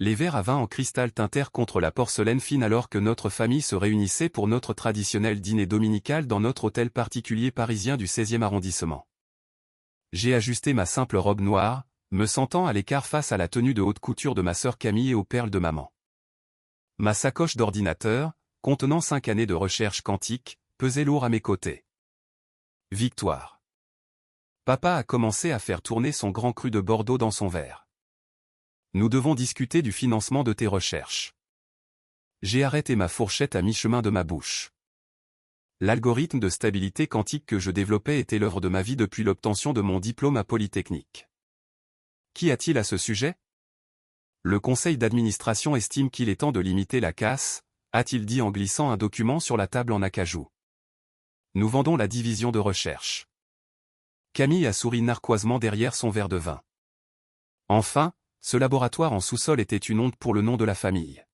Les verres à vin en cristal tintèrent contre la porcelaine fine alors que notre famille se réunissait pour notre traditionnel dîner dominical dans notre hôtel particulier parisien du 16e arrondissement. J'ai ajusté ma simple robe noire, me sentant à l'écart face à la tenue de haute couture de ma sœur Camille et aux perles de maman. Ma sacoche d'ordinateur, contenant 5 années de recherche quantique, pesait lourd à mes côtés. Victoire. Papa a commencé à faire tourner son grand cru de Bordeaux dans son verre. Nous devons discuter du financement de tes recherches. J'ai arrêté ma fourchette à mi-chemin de ma bouche. L'algorithme de stabilité quantique que je développais était l'œuvre de ma vie depuis l'obtention de mon diplôme à Polytechnique. Qu'y a-t-il à ce sujet? Le conseil d'administration estime qu'il est temps de limiter la casse, a-t-il dit en glissant un document sur la table en acajou. Nous vendons la division de recherche. Camille a souri narquoisement derrière son verre de vin. Enfin, ce laboratoire en sous-sol était une honte pour le nom de la famille.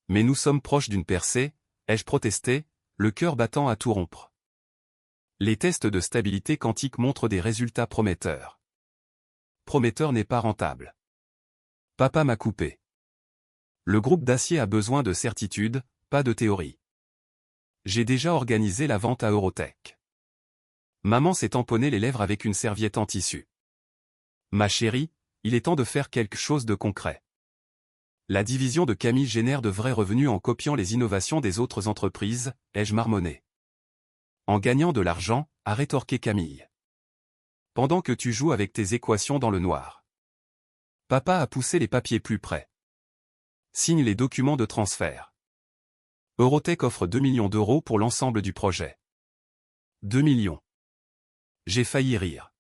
Mais nous sommes proches d'une percée, ai-je protesté, le cœur battant à tout rompre. Les tests de stabilité quantique montrent des résultats prometteurs. Prometteur n'est pas rentable. Papa m'a coupé. Le groupe d'acier a besoin de certitude, pas de théorie. J'ai déjà organisé la vente à Eurotech. Maman s'est tamponnée les lèvres avec une serviette en tissu. Ma chérie, il est temps de faire quelque chose de concret. La division de Camille génère de vrais revenus en copiant les innovations des autres entreprises, ai-je marmonné. En gagnant de l'argent, a rétorqué Camille. Pendant que tu joues avec tes équations dans le noir. Papa a poussé les papiers plus près. Signe les documents de transfert. Eurotech offre 2 millions d'euros pour l'ensemble du projet. 2 millions. J'ai failli rire.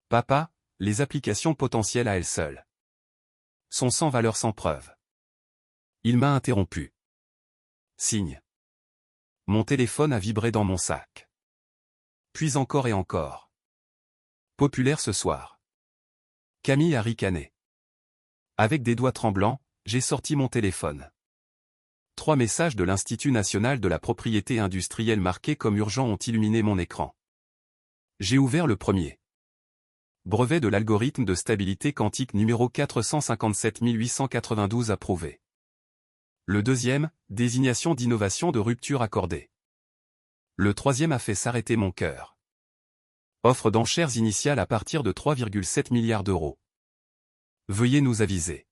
Papa, les applications potentielles à elles seules sont sans valeur sans preuve. Il m'a interrompu. Signe. Mon téléphone a vibré dans mon sac. Puis encore et encore. Populaire ce soir. Camille a ricané. Avec des doigts tremblants, j'ai sorti mon téléphone. 3 messages de l'Institut national de la propriété industrielle marqués comme urgents ont illuminé mon écran. J'ai ouvert le premier. Brevet de l'algorithme de stabilité quantique numéro 457 892 approuvé. Le deuxième, désignation d'innovation de rupture accordée. Le troisième a fait s'arrêter mon cœur. Offre d'enchères initiale à partir de 3,7 milliards d'euros. Veuillez nous aviser.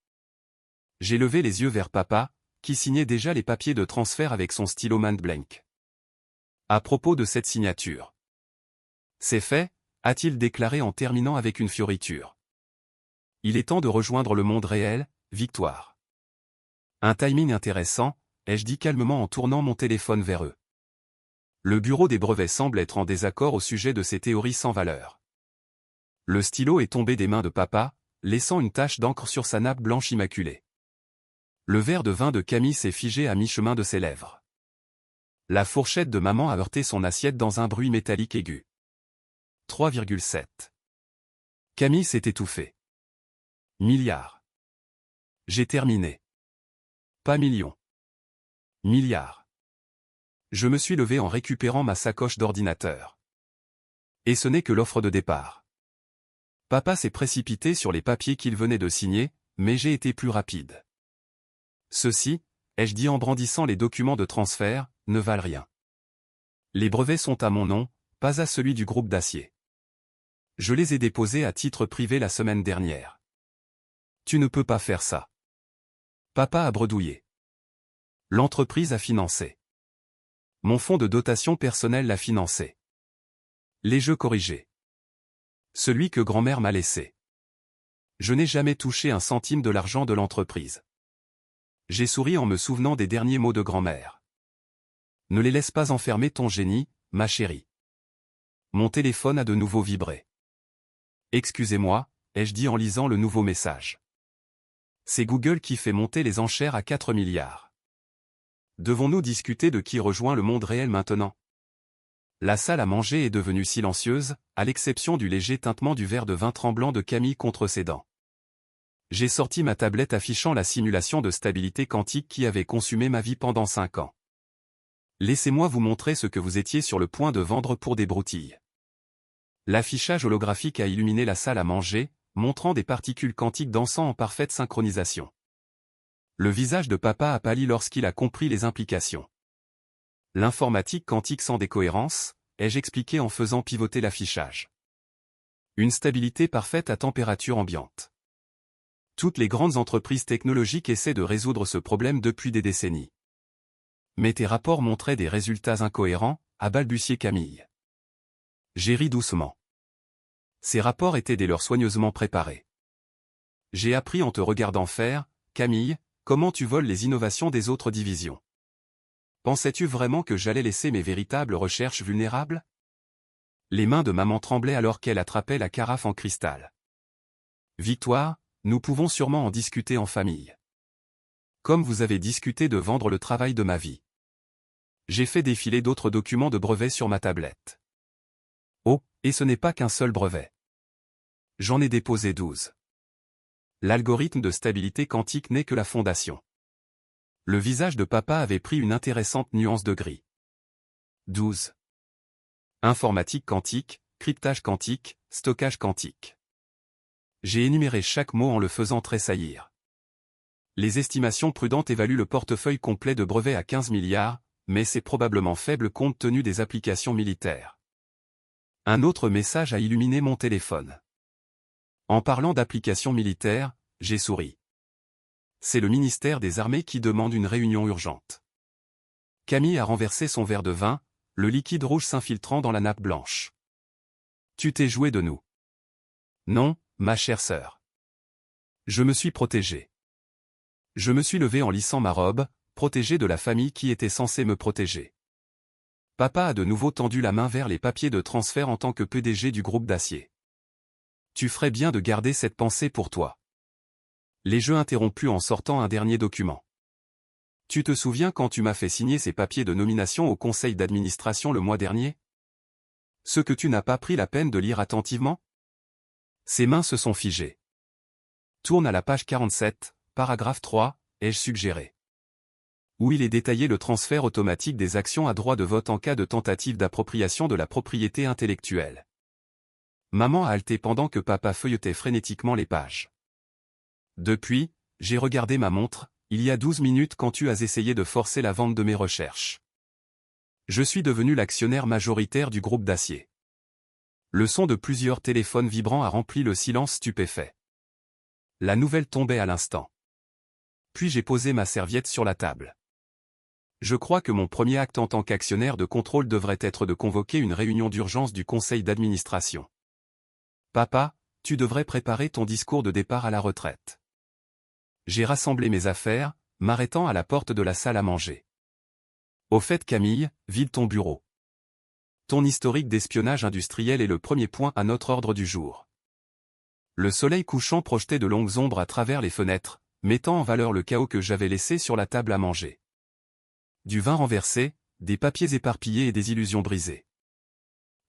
J'ai levé les yeux vers papa, qui signait déjà les papiers de transfert avec son stylo main blank. À propos de cette signature. C'est fait, a-t-il déclaré en terminant avec une fioriture. Il est temps de rejoindre le monde réel, Victoire. Un timing intéressant, ai-je dit calmement en tournant mon téléphone vers eux. Le bureau des brevets semble être en désaccord au sujet de ces théories sans valeur. Le stylo est tombé des mains de papa, laissant une tache d'encre sur sa nappe blanche immaculée. Le verre de vin de Camille s'est figé à mi-chemin de ses lèvres. La fourchette de maman a heurté son assiette dans un bruit métallique aigu. 3,7. Camille s'est étouffée. Milliards. J'ai terminé. Pas millions. Milliards. Je me suis levé en récupérant ma sacoche d'ordinateur. Et ce n'est que l'offre de départ. Papa s'est précipité sur les papiers qu'il venait de signer, mais j'ai été plus rapide. Ceux-ci, ai-je dit en brandissant les documents de transfert, ne valent rien. Les brevets sont à mon nom, pas à celui du groupe d'acier. Je les ai déposés à titre privé la semaine dernière. Tu ne peux pas faire ça. Papa a bredouillé. L'entreprise a financé. Mon fonds de dotation personnelle l'a financé. Les jeux corrigés. Celui que grand-mère m'a laissé. Je n'ai jamais touché un centime de l'argent de l'entreprise. J'ai souri en me souvenant des derniers mots de grand-mère. Ne les laisse pas enfermer ton génie, ma chérie. Mon téléphone a de nouveau vibré. Excusez-moi, ai-je dit en lisant le nouveau message. C'est Google qui fait monter les enchères à 4 milliards. Devons-nous discuter de qui rejoint le monde réel maintenant? La salle à manger est devenue silencieuse, à l'exception du léger tintement du verre de vin tremblant de Camille contre ses dents. J'ai sorti ma tablette affichant la simulation de stabilité quantique qui avait consumé ma vie pendant 5 ans. Laissez-moi vous montrer ce que vous étiez sur le point de vendre pour des broutilles. L'affichage holographique a illuminé la salle à manger, montrant des particules quantiques dansant en parfaite synchronisation. Le visage de papa a pâli lorsqu'il a compris les implications. L'informatique quantique sans décohérence, ai-je expliqué en faisant pivoter l'affichage. Une stabilité parfaite à température ambiante. Toutes les grandes entreprises technologiques essaient de résoudre ce problème depuis des décennies. Mais tes rapports montraient des résultats incohérents, a balbutié Camille. J'ai ri doucement. Ces rapports étaient dès lors soigneusement préparés. J'ai appris en te regardant faire, Camille, comment tu voles les innovations des autres divisions. Pensais-tu vraiment que j'allais laisser mes véritables recherches vulnérables? Les mains de maman tremblaient alors qu'elle attrapait la carafe en cristal. Victoire, nous pouvons sûrement en discuter en famille. Comme vous avez discuté de vendre le travail de ma vie. J'ai fait défiler d'autres documents de brevets sur ma tablette. Oh, et ce n'est pas qu'un seul brevet. J'en ai déposé 12. L'algorithme de stabilité quantique n'est que la fondation. Le visage de papa avait pris une intéressante nuance de gris. 12. Informatique quantique, cryptage quantique, stockage quantique. J'ai énuméré chaque mot en le faisant tressaillir. Les estimations prudentes évaluent le portefeuille complet de brevets à 15 milliards, mais c'est probablement faible compte tenu des applications militaires. Un autre message a illuminé mon téléphone. En parlant d'applications militaires, j'ai souri. C'est le ministère des Armées qui demande une réunion urgente. Camille a renversé son verre de vin, le liquide rouge s'infiltrant dans la nappe blanche. Tu t'es joué de nous. Non, ma chère sœur. Je me suis protégé. Je me suis levé en lissant ma robe, protégé de la famille qui était censée me protéger. Papa a de nouveau tendu la main vers les papiers de transfert en tant que PDG du groupe d'acier. Tu ferais bien de garder cette pensée pour toi. Les jeux interrompus en sortant un dernier document. Tu te souviens quand tu m'as fait signer ces papiers de nomination au conseil d'administration le mois dernier? Ce que tu n'as pas pris la peine de lire attentivement? Ses mains se sont figées. Tourne à la page 47, paragraphe 3, ai-je suggéré. Où il est détaillé le transfert automatique des actions à droit de vote en cas de tentative d'appropriation de la propriété intellectuelle. Maman a halté pendant que papa feuilletait frénétiquement les pages. Depuis, j'ai regardé ma montre, il y a 12 minutes quand tu as essayé de forcer la vente de mes recherches. Je suis devenu l'actionnaire majoritaire du groupe d'acier. Le son de plusieurs téléphones vibrants a rempli le silence stupéfait. La nouvelle tombait à l'instant. Puis j'ai posé ma serviette sur la table. Je crois que mon premier acte en tant qu'actionnaire de contrôle devrait être de convoquer une réunion d'urgence du conseil d'administration. Papa, tu devrais préparer ton discours de départ à la retraite. J'ai rassemblé mes affaires, m'arrêtant à la porte de la salle à manger. Au fait Camille, vide ton bureau. Ton historique d'espionnage industriel est le premier point à notre ordre du jour. Le soleil couchant projetait de longues ombres à travers les fenêtres, mettant en valeur le chaos que j'avais laissé sur la table à manger. Du vin renversé, des papiers éparpillés et des illusions brisées.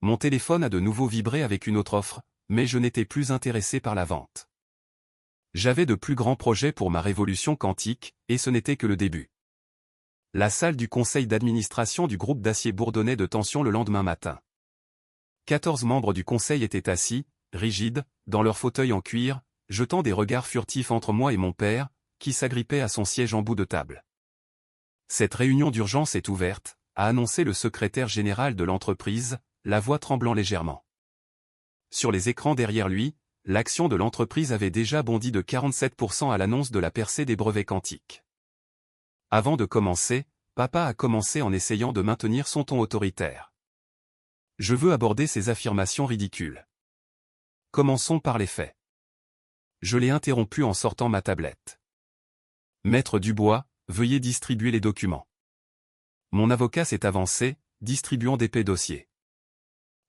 Mon téléphone a de nouveau vibré avec une autre offre, mais je n'étais plus intéressé par la vente. J'avais de plus grands projets pour ma révolution quantique, et ce n'était que le début. La salle du conseil d'administration du groupe d'acier bourdonnait de tension le lendemain matin. 14 membres du conseil étaient assis, rigides, dans leurs fauteuils en cuir, jetant des regards furtifs entre moi et mon père, qui s'agrippait à son siège en bout de table. Cette réunion d'urgence est ouverte, a annoncé le secrétaire général de l'entreprise, la voix tremblant légèrement. Sur les écrans derrière lui, l'action de l'entreprise avait déjà bondi de 47% à l'annonce de la percée des brevets quantiques. Avant de commencer, papa a commencé en essayant de maintenir son ton autoritaire. Je veux aborder ces affirmations ridicules. Commençons par les faits. Je l'ai interrompu en sortant ma tablette. Maître Dubois, veuillez distribuer les documents. Mon avocat s'est avancé, distribuant d'épais dossiers.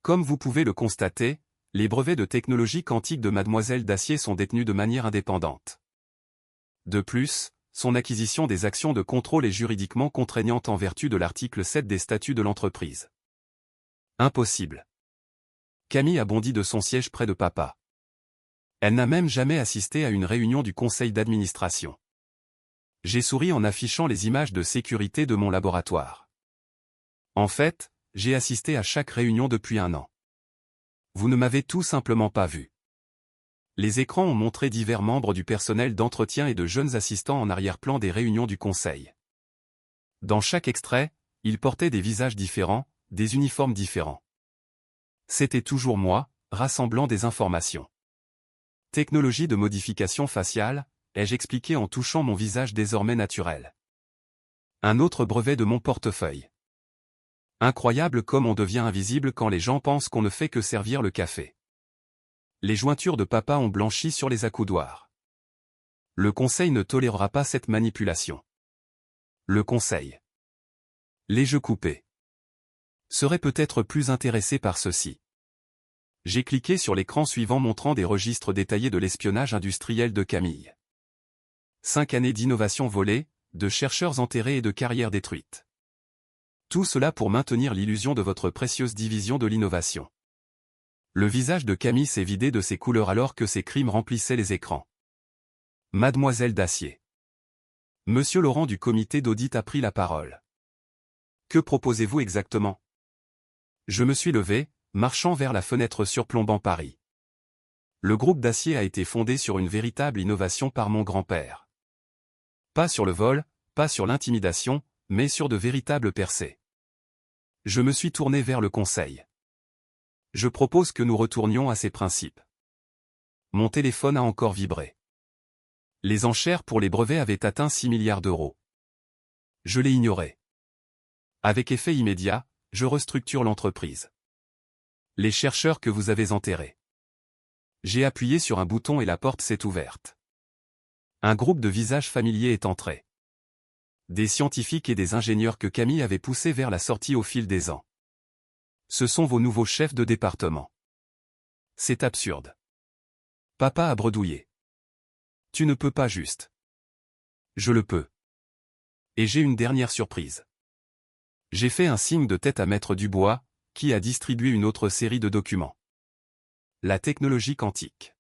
Comme vous pouvez le constater, les brevets de technologie quantique de Mademoiselle Dacier sont détenus de manière indépendante. De plus, son acquisition des actions de contrôle est juridiquement contraignante en vertu de l'article 7 des statuts de l'entreprise. Impossible. Camille a bondi de son siège près de papa. Elle n'a même jamais assisté à une réunion du conseil d'administration. J'ai souri en affichant les images de sécurité de mon laboratoire. En fait, j'ai assisté à chaque réunion depuis 1 an. Vous ne m'avez tout simplement pas vu. Les écrans ont montré divers membres du personnel d'entretien et de jeunes assistants en arrière-plan des réunions du conseil. Dans chaque extrait, ils portaient des visages différents, des uniformes différents. C'était toujours moi, rassemblant des informations. Technologie de modification faciale, ai-je expliqué en touchant mon visage désormais naturel. Un autre brevet de mon portefeuille. Incroyable comme on devient invisible quand les gens pensent qu'on ne fait que servir le café. Les jointures de papa ont blanchi sur les accoudoirs. Le conseil ne tolérera pas cette manipulation. Le conseil. Les jeux coupés. Serait peut-être plus intéressé par ceci. J'ai cliqué sur l'écran suivant montrant des registres détaillés de l'espionnage industriel de Camille. 5 années d'innovation volée, de chercheurs enterrés et de carrières détruites. Tout cela pour maintenir l'illusion de votre précieuse division de l'innovation. Le visage de Camille s'est vidé de ses couleurs alors que ses crimes remplissaient les écrans. Mademoiselle Dacier. Monsieur Laurent du comité d'audit a pris la parole. Que proposez-vous exactement? Je me suis levé, marchant vers la fenêtre surplombant Paris. Le groupe Dacier a été fondé sur une véritable innovation par mon grand-père. Pas sur le vol, pas sur l'intimidation, mais sur de véritables percées. Je me suis tourné vers le conseil. Je propose que nous retournions à ces principes. Mon téléphone a encore vibré. Les enchères pour les brevets avaient atteint 6 milliards d'euros. Je l'ai ignoré. Avec effet immédiat, je restructure l'entreprise. Les chercheurs que vous avez enterrés. J'ai appuyé sur un bouton et la porte s'est ouverte. Un groupe de visages familiers est entré. Des scientifiques et des ingénieurs que Camille avait poussés vers la sortie au fil des ans. Ce sont vos nouveaux chefs de département. C'est absurde. Papa a bredouillé. Tu ne peux pas juste. Je le peux. Et j'ai une dernière surprise. J'ai fait un signe de tête à Maître Dubois, qui a distribué une autre série de documents. La technologie quantique.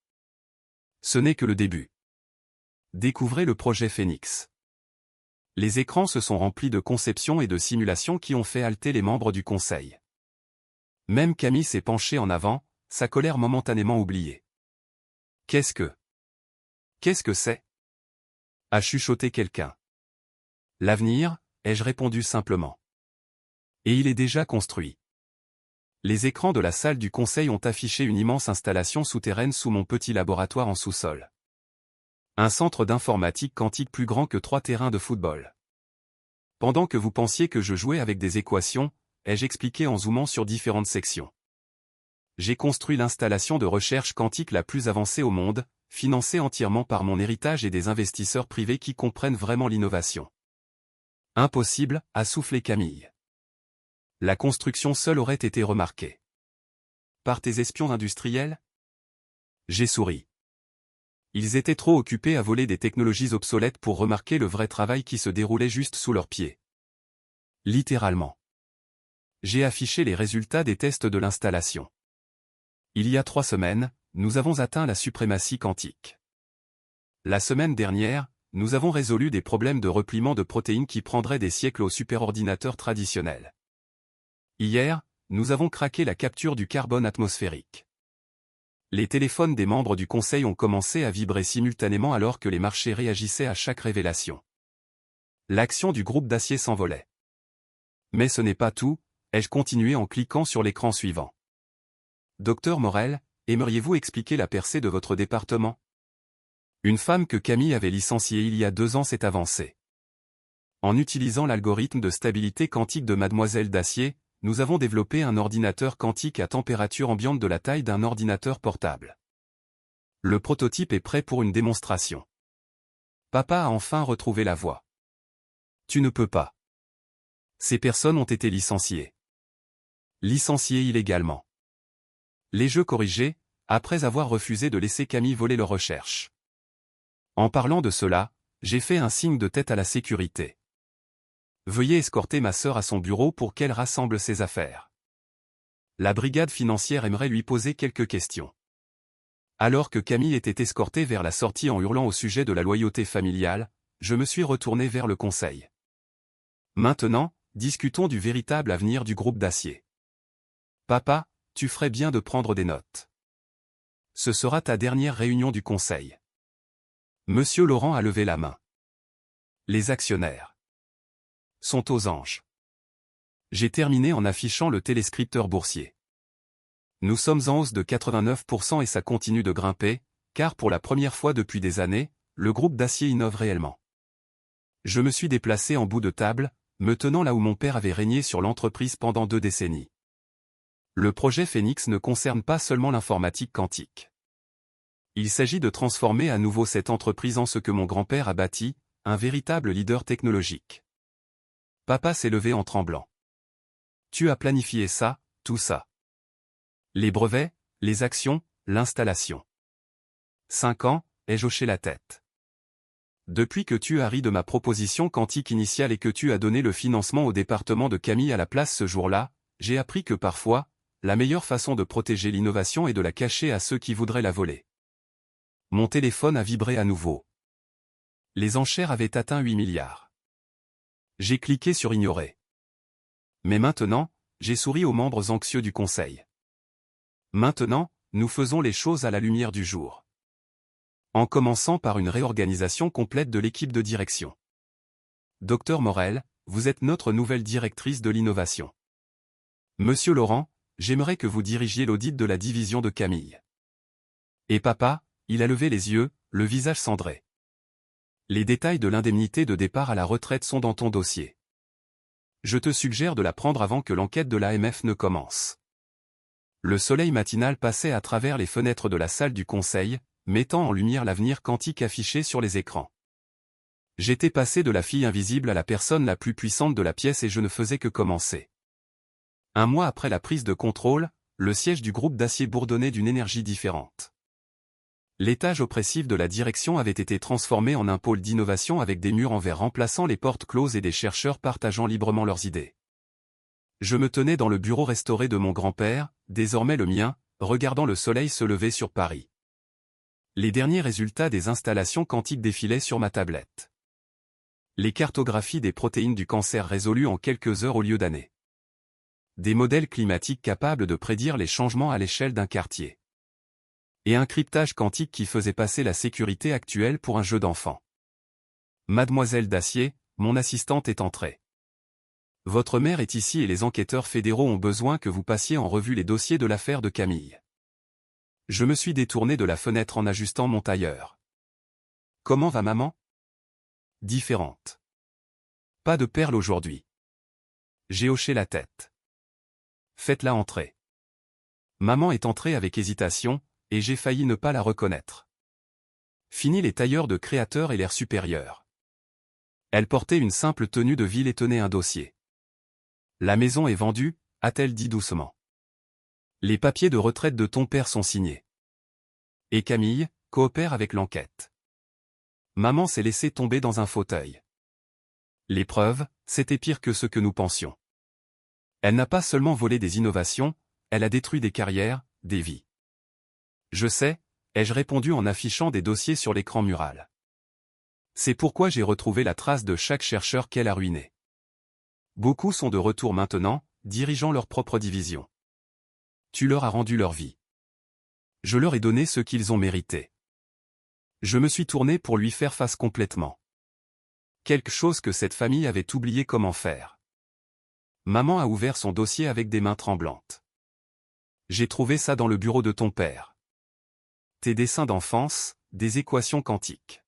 Ce n'est que le début. Découvrez le projet Phénix. Les écrans se sont remplis de conceptions et de simulations qui ont fait halter les membres du conseil. Même Camille s'est penchée en avant, sa colère momentanément oubliée. Qu'est-ce que c'est? A chuchoté quelqu'un. L'avenir, ai-je répondu simplement. Et il est déjà construit. Les écrans de la salle du conseil ont affiché une immense installation souterraine sous mon petit laboratoire en sous-sol. Un centre d'informatique quantique plus grand que 3 terrains de football. Pendant que vous pensiez que je jouais avec des équations, ai-je expliqué en zoomant sur différentes sections. J'ai construit l'installation de recherche quantique la plus avancée au monde, financée entièrement par mon héritage et des investisseurs privés qui comprennent vraiment l'innovation. Impossible, a soufflé Camille. La construction seule aurait été remarquée. Par tes espions industriels? J'ai souri. Ils étaient trop occupés à voler des technologies obsolètes pour remarquer le vrai travail qui se déroulait juste sous leurs pieds. Littéralement. J'ai affiché les résultats des tests de l'installation. Il y a 3 semaines, nous avons atteint la suprématie quantique. La semaine dernière, nous avons résolu des problèmes de repliement de protéines qui prendraient des siècles aux superordinateurs traditionnels. Hier, nous avons craqué la capture du carbone atmosphérique. Les téléphones des membres du conseil ont commencé à vibrer simultanément alors que les marchés réagissaient à chaque révélation. L'action du groupe Dacier s'envolait. Mais ce n'est pas tout, ai-je continué en cliquant sur l'écran suivant. Docteur Morel, aimeriez-vous expliquer la percée de votre département? Une femme que Camille avait licenciée il y a 2 ans s'est avancée. En utilisant l'algorithme de stabilité quantique de Mademoiselle Dacier, nous avons développé un ordinateur quantique à température ambiante de la taille d'un ordinateur portable. Le prototype est prêt pour une démonstration. Papa a enfin retrouvé la voie. Tu ne peux pas. Ces personnes ont été licenciées. Licenciées illégalement. Les jeux corrigés, après avoir refusé de laisser Camille voler leurs recherches. En parlant de cela, j'ai fait un signe de tête à la sécurité. Veuillez escorter ma sœur à son bureau pour qu'elle rassemble ses affaires. La brigade financière aimerait lui poser quelques questions. Alors que Camille était escortée vers la sortie en hurlant au sujet de la loyauté familiale, je me suis retourné vers le conseil. Maintenant, discutons du véritable avenir du groupe Dacier. Papa, tu ferais bien de prendre des notes. Ce sera ta dernière réunion du conseil. Monsieur Laurent a levé la main. Les actionnaires sont aux anges. J'ai terminé en affichant le téléscripteur boursier. Nous sommes en hausse de 89% et ça continue de grimper, car pour la première fois depuis des années, le groupe d'acier innove réellement. Je me suis déplacé en bout de table, me tenant là où mon père avait régné sur l'entreprise pendant 2 décennies. Le projet Phénix ne concerne pas seulement l'informatique quantique. Il s'agit de transformer à nouveau cette entreprise en ce que mon grand-père a bâti, un véritable leader technologique. Papa s'est levé en tremblant. Tu as planifié ça, tout ça. Les brevets, les actions, l'installation. 5 ans, ai-je hoché la tête. Depuis que tu as ri de ma proposition quantique initiale et que tu as donné le financement au département de Camille à la place ce jour-là, j'ai appris que parfois, la meilleure façon de protéger l'innovation est de la cacher à ceux qui voudraient la voler. Mon téléphone a vibré à nouveau. Les enchères avaient atteint 8 milliards. J'ai cliqué sur ignorer. Mais maintenant, j'ai souri aux membres anxieux du conseil. Maintenant, nous faisons les choses à la lumière du jour. En commençant par une réorganisation complète de l'équipe de direction. Docteur Morel, vous êtes notre nouvelle directrice de l'innovation. Monsieur Laurent, j'aimerais que vous dirigiez l'audit de la division de Camille. Et papa, il a levé les yeux, le visage cendré. Les détails de l'indemnité de départ à la retraite sont dans ton dossier. Je te suggère de la prendre avant que l'enquête de l'AMF ne commence. Le soleil matinal passait à travers les fenêtres de la salle du conseil, mettant en lumière l'avenir quantique affiché sur les écrans. J'étais passé de la fille invisible à la personne la plus puissante de la pièce et je ne faisais que commencer. Un mois après la prise de contrôle, le siège du groupe d'acier bourdonnait d'une énergie différente. L'étage oppressif de la direction avait été transformé en un pôle d'innovation avec des murs en verre remplaçant les portes closes et des chercheurs partageant librement leurs idées. Je me tenais dans le bureau restauré de mon grand-père, désormais le mien, regardant le soleil se lever sur Paris. Les derniers résultats des installations quantiques défilaient sur ma tablette. Les cartographies des protéines du cancer résolues en quelques heures au lieu d'années. Des modèles climatiques capables de prédire les changements à l'échelle d'un quartier. Et un cryptage quantique qui faisait passer la sécurité actuelle pour un jeu d'enfant. Mademoiselle Dacier, mon assistante est entrée. Votre mère est ici et les enquêteurs fédéraux ont besoin que vous passiez en revue les dossiers de l'affaire de Camille. Je me suis détourné de la fenêtre en ajustant mon tailleur. Comment va maman? Différente. Pas de perles aujourd'hui. J'ai hoché la tête. Faites-la entrer. Maman est entrée avec hésitation, et j'ai failli ne pas la reconnaître. Fini les tailleurs de créateurs et l'air supérieur. Elle portait une simple tenue de ville et tenait un dossier. La maison est vendue, a-t-elle dit doucement. Les papiers de retraite de ton père sont signés. Et Camille, coopère avec l'enquête. Maman s'est laissée tomber dans un fauteuil. Les preuves, c'était pire que ce que nous pensions. Elle n'a pas seulement volé des innovations, elle a détruit des carrières, des vies. Je sais, ai-je répondu en affichant des dossiers sur l'écran mural. C'est pourquoi j'ai retrouvé la trace de chaque chercheur qu'elle a ruiné. Beaucoup sont de retour maintenant, dirigeant leur propre division. Tu leur as rendu leur vie. Je leur ai donné ce qu'ils ont mérité. Je me suis tourné pour lui faire face complètement. Quelque chose que cette famille avait oublié comment faire. Maman a ouvert son dossier avec des mains tremblantes. J'ai trouvé ça dans le bureau de ton père. Tes dessins d'enfance, des équations quantiques.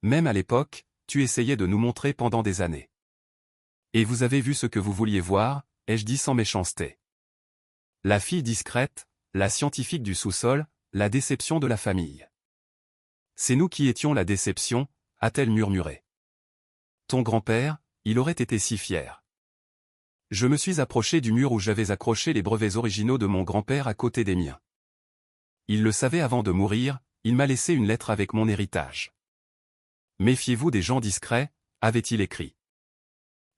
Même à l'époque, tu essayais de nous montrer pendant des années. Et vous avez vu ce que vous vouliez voir, ai-je dit sans méchanceté. La fille discrète, la scientifique du sous-sol, la déception de la famille. C'est nous qui étions la déception, a-t-elle murmuré. Ton grand-père, il aurait été si fier. Je me suis approché du mur où j'avais accroché les brevets originaux de mon grand-père à côté des miens. Il le savait avant de mourir, il m'a laissé une lettre avec mon héritage. Méfiez-vous des gens discrets, avait-il écrit.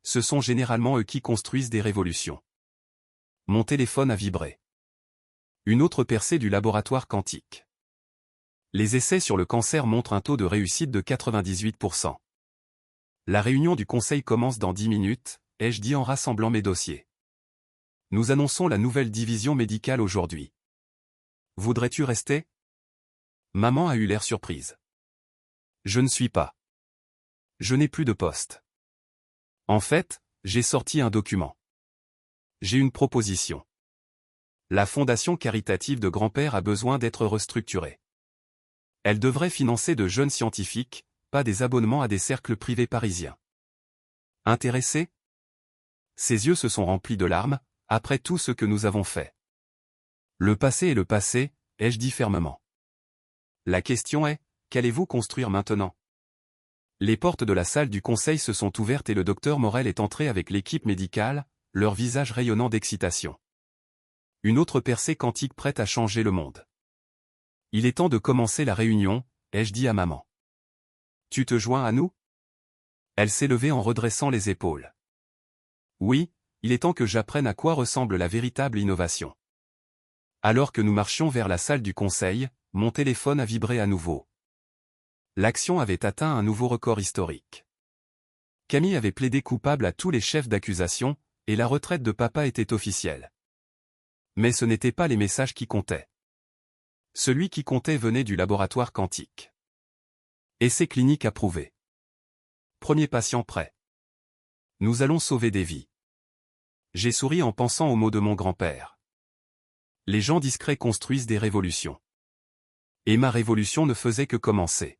Ce sont généralement eux qui construisent des révolutions. Mon téléphone a vibré. Une autre percée du laboratoire quantique. Les essais sur le cancer montrent un taux de réussite de 98%. La réunion du conseil commence dans 10 minutes, ai-je dit en rassemblant mes dossiers. Nous annonçons la nouvelle division médicale aujourd'hui. Voudrais-tu rester? Maman a eu l'air surprise. Je ne suis pas. Je n'ai plus de poste. En fait, j'ai sorti un document. J'ai une proposition. La fondation caritative de grand-père a besoin d'être restructurée. Elle devrait financer de jeunes scientifiques, pas des abonnements à des cercles privés parisiens. Intéressé? Ses yeux se sont remplis de larmes, après tout ce que nous avons fait. Le passé est le passé, ai-je dit fermement. La question est, qu'allez-vous construire maintenant? Les portes de la salle du conseil se sont ouvertes et le docteur Morel est entré avec l'équipe médicale, leur visage rayonnant d'excitation. Une autre percée quantique prête à changer le monde. Il est temps de commencer la réunion, ai-je dit à maman. Tu te joins à nous? Elle s'est levée en redressant les épaules. Oui, il est temps que j'apprenne à quoi ressemble la véritable innovation. Alors que nous marchions vers la salle du conseil, mon téléphone a vibré à nouveau. L'action avait atteint un nouveau record historique. Camille avait plaidé coupable à tous les chefs d'accusation, et la retraite de papa était officielle. Mais ce n'étaient pas les messages qui comptaient. Celui qui comptait venait du laboratoire quantique. Essai clinique approuvé. Premier patient prêt. Nous allons sauver des vies. J'ai souri en pensant aux mots de mon grand-père. Les gens discrets construisent des révolutions. Et ma révolution ne faisait que commencer.